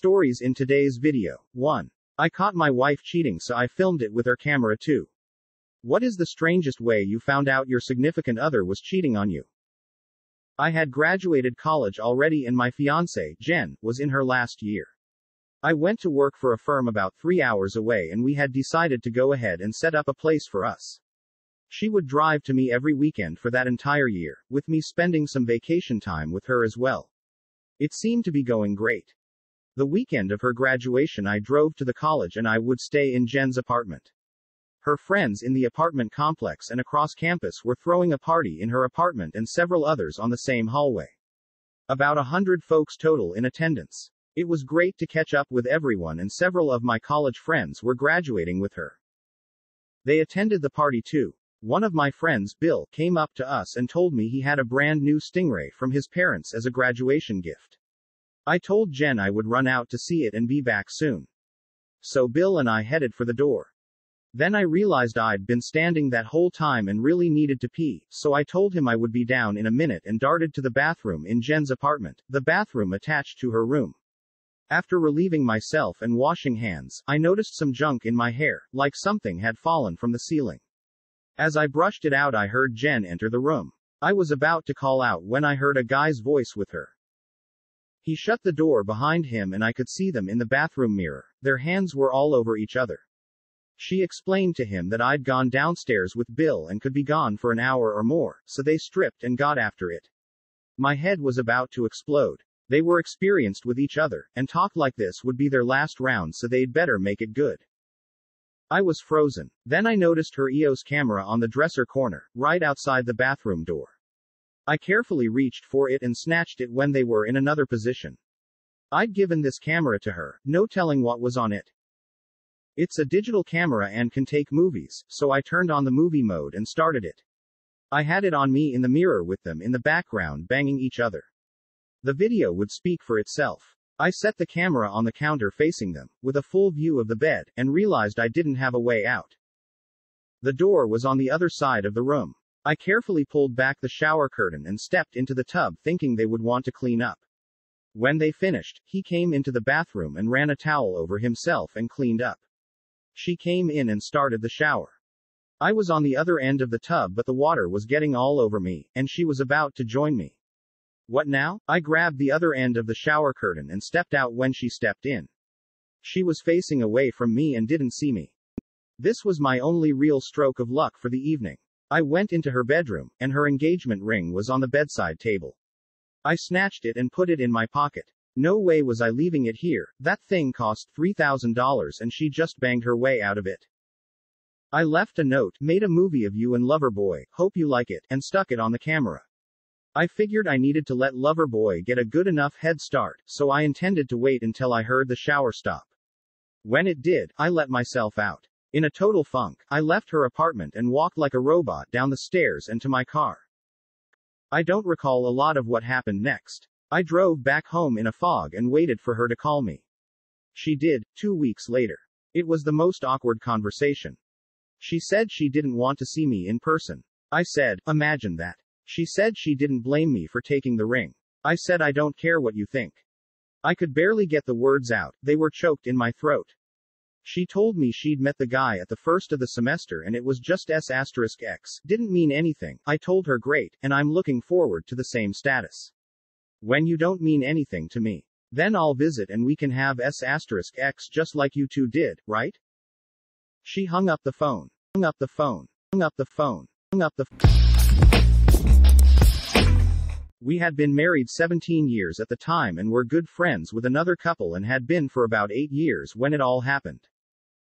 Stories in today's video. 1. I caught my wife cheating, so I filmed it with her camera. 2. What is the strangest way you found out your significant other was cheating on you? I had graduated college already and my fiancée, Jen, was in her last year. I went to work for a firm about 3 hours away and we had decided to go ahead and set up a place for us. She would drive to me every weekend for that entire year, with me spending some vacation time with her as well. It seemed to be going great. The weekend of her graduation I drove to the college and I would stay in Jen's apartment. Her friends in the apartment complex and across campus were throwing a party in her apartment and several others on the same hallway. About 100 folks total in attendance. It was great to catch up with everyone and several of my college friends were graduating with her. They attended the party too. One of my friends, Bill, came up to us and told me he had a brand new Stingray from his parents as a graduation gift. I told Jen I would run out to see it and be back soon. So Bill and I headed for the door. Then I realized I'd been standing that whole time and really needed to pee, so I told him I would be down in a minute and darted to the bathroom in Jen's apartment, the bathroom attached to her room. After relieving myself and washing hands, I noticed some junk in my hair, like something had fallen from the ceiling. As I brushed it out, I heard Jen enter the room. I was about to call out when I heard a guy's voice with her. He shut the door behind him and I could see them in the bathroom mirror. Their hands were all over each other. She explained to him that I'd gone downstairs with Bill and could be gone for an hour or more, so they stripped and got after it. My head was about to explode. They were experienced with each other, and talked like this would be their last round, so they'd better make it good. I was frozen. Then I noticed her EOS camera on the dresser corner, right outside the bathroom door. I carefully reached for it and snatched it when they were in another position. I'd given this camera to her, no telling what was on it. It's a digital camera and can take movies, so I turned on the movie mode and started it. I had it on me in the mirror with them in the background banging each other. The video would speak for itself. I set the camera on the counter facing them, with a full view of the bed, and realized I didn't have a way out. The door was on the other side of the room. I carefully pulled back the shower curtain and stepped into the tub thinking they would want to clean up. When they finished, he came into the bathroom and ran a towel over himself and cleaned up. She came in and started the shower. I was on the other end of the tub but the water was getting all over me, and she was about to join me. What now? I grabbed the other end of the shower curtain and stepped out when she stepped in. She was facing away from me and didn't see me. This was my only real stroke of luck for the evening. I went into her bedroom, and her engagement ring was on the bedside table. I snatched it and put it in my pocket. No way was I leaving it here. That thing cost $3,000 and she just banged her way out of it. I left a note, "Made a movie of you and Loverboy, hope you like it," and stuck it on the camera. I figured I needed to let Loverboy get a good enough head start, so I intended to wait until I heard the shower stop. When it did, I let myself out. In a total funk, I left her apartment and walked like a robot down the stairs and to my car. I don't recall a lot of what happened next. I drove back home in a fog and waited for her to call me. She did, 2 weeks later. It was the most awkward conversation. She said she didn't want to see me in person. I said, imagine that. She said she didn't blame me for taking the ring. I said I don't care what you think. I could barely get the words out, they were choked in my throat. She told me she'd met the guy at the first of the semester and it was just S*X. Didn't mean anything. I told her great, and I'm looking forward to the same status. When you don't mean anything to me, then I'll visit and we can have S*X just like you two did, right? She hung up the phone. Hung up the phone. Hung up the phone. Hung up the phone. We had been married 17 years at the time and were good friends with another couple and had been for about 8 years when it all happened.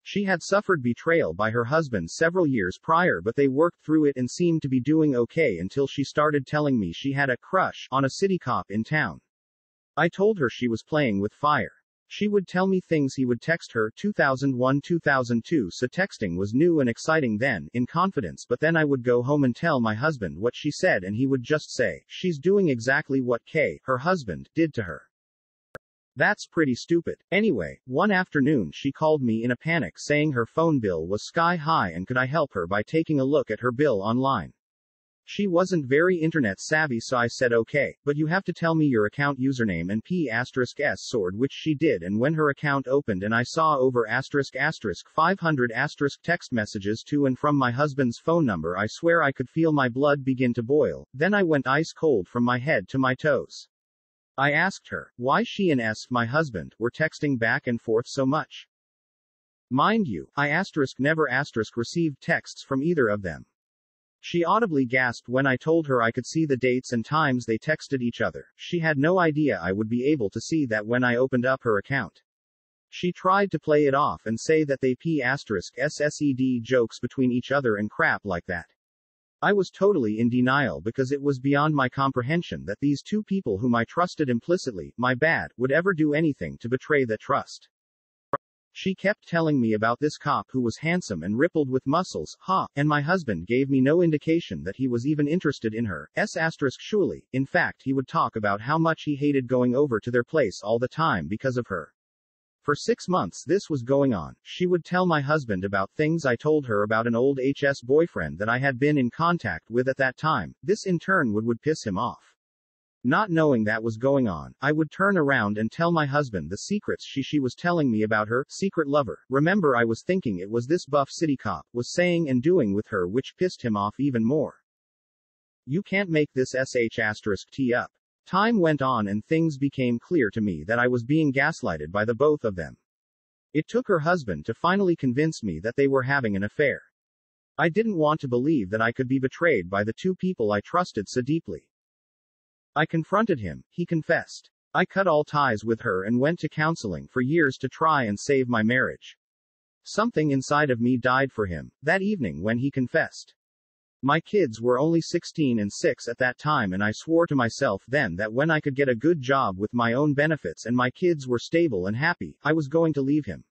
She had suffered betrayal by her husband several years prior, but they worked through it and seemed to be doing okay until she started telling me she had a crush on a city cop in town. I told her she was playing with fire. She would tell me things he would text her 2001-2002, so texting was new and exciting then, in confidence, but then I would go home and tell my husband what she said and he would just say, she's doing exactly what her husband, did to her. That's pretty stupid. Anyway, one afternoon she called me in a panic saying her phone bill was sky high and could I help her by taking a look at her bill online. She wasn't very internet savvy, so I said okay, but you have to tell me your account username and *s sword, which she did, and when her account opened and I saw over *500 text messages to and from my husband's phone number, I swear I could feel my blood begin to boil, then I went ice cold from my head to my toes. I asked her why she and my husband were texting back and forth so much. Mind you, I never received texts from either of them. She audibly gasped when I told her I could see the dates and times they texted each other. She had no idea I would be able to see that when I opened up her account. She tried to play it off and say that they *SSED jokes between each other and crap like that. I was totally in denial because it was beyond my comprehension that these two people whom I trusted implicitly, would ever do anything to betray that trust. She kept telling me about this cop who was handsome and rippled with muscles, and my husband gave me no indication that he was even interested in her, surely. In fact, he would talk about how much he hated going over to their place all the time because of her. For 6 months this was going on. She would tell my husband about things I told her about an old boyfriend that I had been in contact with at that time. This in turn would piss him off. Not knowing that was going on, I would turn around and tell my husband the secrets she was telling me about her secret lover. Remember, I was thinking it was this buff city cop was saying and doing with her, which pissed him off even more. You can't make this *T up. Time went on and things became clear to me that I was being gaslighted by the both of them. It took her husband to finally convince me that they were having an affair. I didn't want to believe that I could be betrayed by the two people I trusted so deeply. I confronted him, he confessed. I cut all ties with her and went to counseling for years to try and save my marriage. Something inside of me died for him that evening when he confessed. My kids were only 16 and 6 at that time, and I swore to myself then that when I could get a good job with my own benefits and my kids were stable and happy, I was going to leave him.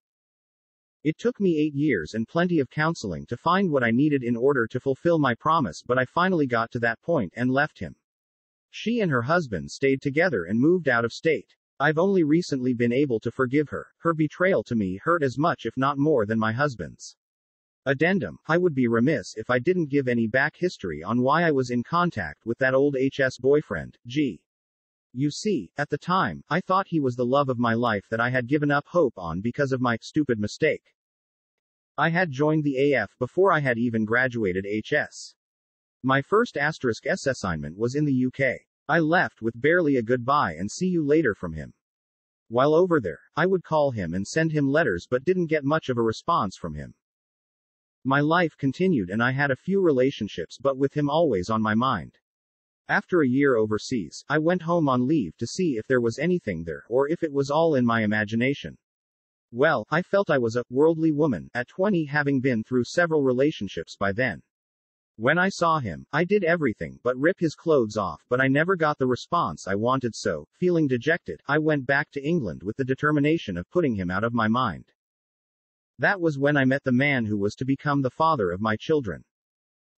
It took me 8 years and plenty of counseling to find what I needed in order to fulfill my promise, but I finally got to that point and left him. She and her husband stayed together and moved out of state. I've only recently been able to forgive her. Her betrayal to me hurt as much if not more than my husband's. Addendum: I would be remiss if I didn't give any back history on why I was in contact with that old boyfriend, G. You see, at the time, I thought he was the love of my life that I had given up hope on because of my stupid mistake. I had joined the AF before I had even graduated HS. My first *S assignment was in the UK. I left with barely a goodbye and see you later from him. While over there, I would call him and send him letters but didn't get much of a response from him. My life continued and I had a few relationships, but with him always on my mind. After a year overseas, I went home on leave to see if there was anything there, or if it was all in my imagination. Well, I felt I was a worldly woman at 20, having been through several relationships by then. When I saw him, I did everything but rip his clothes off, but I never got the response I wanted, so, feeling dejected, I went back to England with the determination of putting him out of my mind. That was when I met the man who was to become the father of my children.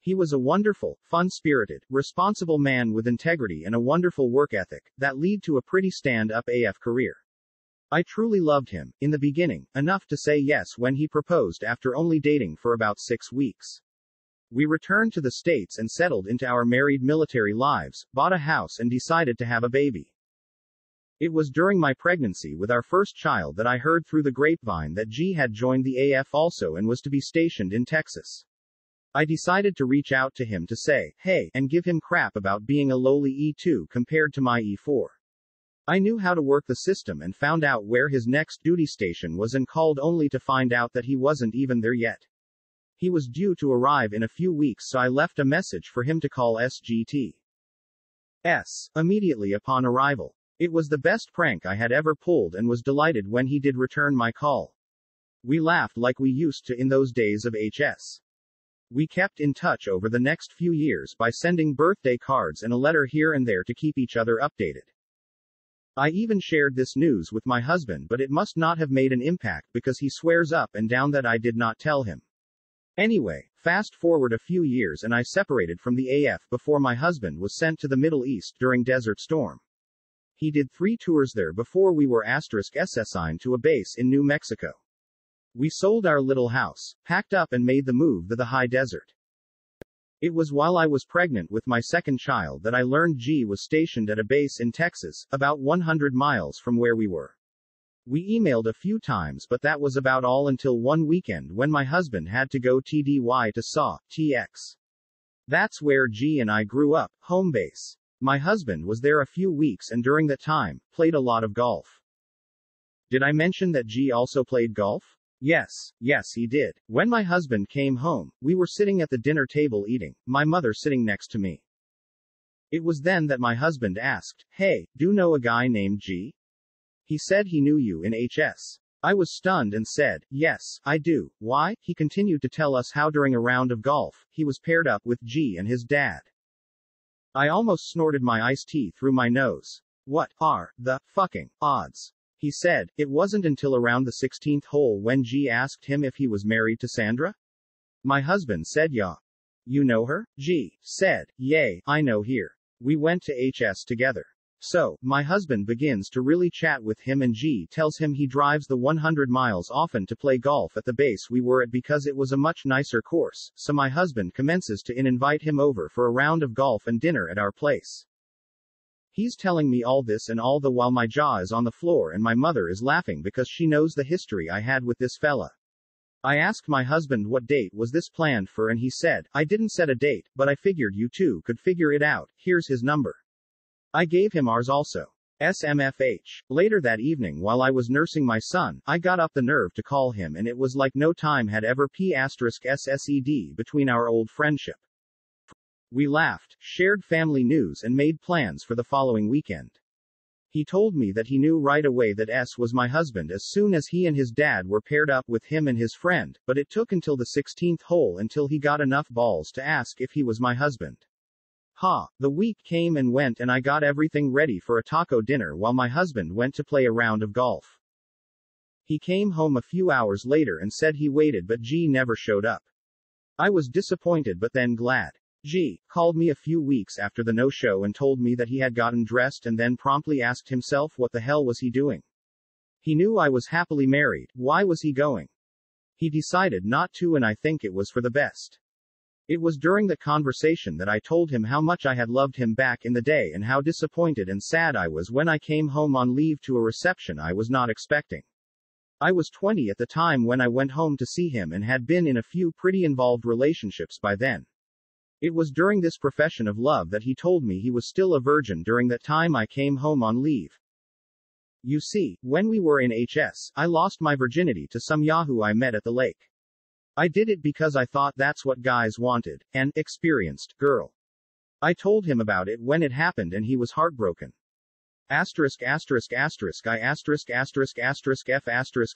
He was a wonderful, fun-spirited, responsible man with integrity and a wonderful work ethic that led to a pretty stand-up AF career. I truly loved him, in the beginning, enough to say yes when he proposed after only dating for about 6 weeks. We returned to the States and settled into our married military lives, bought a house and decided to have a baby. It was during my pregnancy with our first child that I heard through the grapevine that G had joined the AF also and was to be stationed in Texas. I decided to reach out to him to say, hey, and give him crap about being a lowly E2 compared to my E4. I knew how to work the system and found out where his next duty station was and called only to find out that he wasn't even there yet. He was due to arrive in a few weeks, so I left a message for him to call SGT's immediately upon arrival. It was the best prank I had ever pulled and was delighted when he did return my call. We laughed like we used to in those days of HS. We kept in touch over the next few years by sending birthday cards and a letter here and there to keep each other updated. I even shared this news with my husband, but it must not have made an impact because he swears up and down that I did not tell him. Anyway, fast forward a few years and I separated from the AF before my husband was sent to the Middle East during Desert Storm. He did 3 tours there before we were *S assigned to a base in New Mexico. We sold our little house, packed up and made the move to the high desert. It was while I was pregnant with my second child that I learned G was stationed at a base in Texas, about 100 miles from where we were. We emailed a few times, but that was about all until one weekend when my husband had to go TDY to SAW, TX. That's where G and I grew up, home base. My husband was there a few weeks and during that time, played a lot of golf. Did I mention that G also played golf? Yes, he did. When my husband came home, we were sitting at the dinner table eating, my mother sitting next to me. It was then that my husband asked, "Hey, do you know a guy named G?" He said he knew you in HS. I was stunned and said, "Yes, I do." Why? He continued to tell us how during a round of golf, he was paired up with G and his dad. I almost snorted my iced tea through my nose. What are the fucking odds? He said, it wasn't until around the 16th hole when G asked him if he was married to Sandra. My husband said, "Yeah. You know her?" G said, "Yay, I know her. We went to HS together." So, my husband begins to really chat with him and G tells him he drives the 100 miles often to play golf at the base we were at because it was a much nicer course, so my husband commences to invite him over for a round of golf and dinner at our place. He's telling me all this and all the while my jaw is on the floor and my mother is laughing because she knows the history I had with this fella. I asked my husband what date was this planned for and he said, "I didn't set a date, but I figured you two could figure it out, here's his number." I gave him ours also. SMFH. Later that evening while I was nursing my son, I got up the nerve to call him and it was like no time had ever *SSED between our old friendship. We laughed, shared family news and made plans for the following weekend. He told me that he knew right away that S was my husband as soon as he and his dad were paired up with him and his friend, but it took until the 16th hole until he got enough balls to ask if he was my husband. The week came and went and I got everything ready for a taco dinner while my husband went to play a round of golf. He came home a few hours later and said he waited but G never showed up. I was disappointed but then glad. G called me a few weeks after the no-show and told me that he had gotten dressed and then promptly asked himself what the hell was he doing. He knew I was happily married, why was he going? He decided not to and I think it was for the best. It was during the conversation that I told him how much I had loved him back in the day and how disappointed and sad I was when I came home on leave to a reception I was not expecting. I was 20 at the time when I went home to see him and had been in a few pretty involved relationships by then. It was during this profession of love that he told me he was still a virgin during that time I came home on leave. You see, when we were in HS, I lost my virginity to some yahoo I met at the lake. I did it because I thought that's what guys wanted, an experienced girl. I told him about it when it happened and he was heartbroken. I **********************************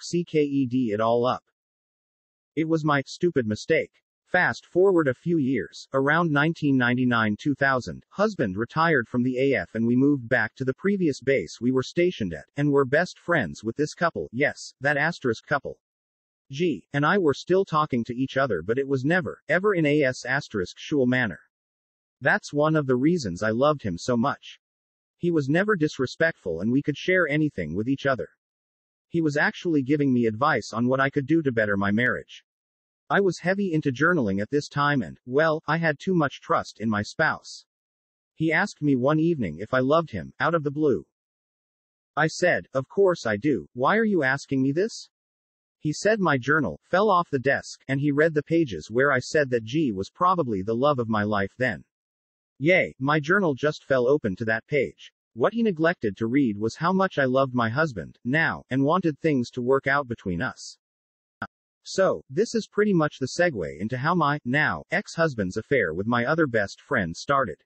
CKED it all up. It was my stupid mistake. Fast forward a few years, around 1999-2000, husband retired from the AF and we moved back to the previous base we were stationed at, and were best friends with this couple, yes, that couple. G and I were still talking to each other but it was never, ever in a ******** manner. That's one of the reasons I loved him so much. He was never disrespectful and we could share anything with each other. He was actually giving me advice on what I could do to better my marriage. I was heavy into journaling at this time and, well, I had too much trust in my spouse. He asked me one evening if I loved him, out of the blue. I said, "Of course I do, why are you asking me this?" He said my journal fell off the desk, and he read the pages where I said that G was probably the love of my life then. Yay, my journal just fell open to that page. What he neglected to read was how much I loved my husband, now, and wanted things to work out between us. So, this is pretty much the segue into how my, now, ex-husband's affair with my other best friend started.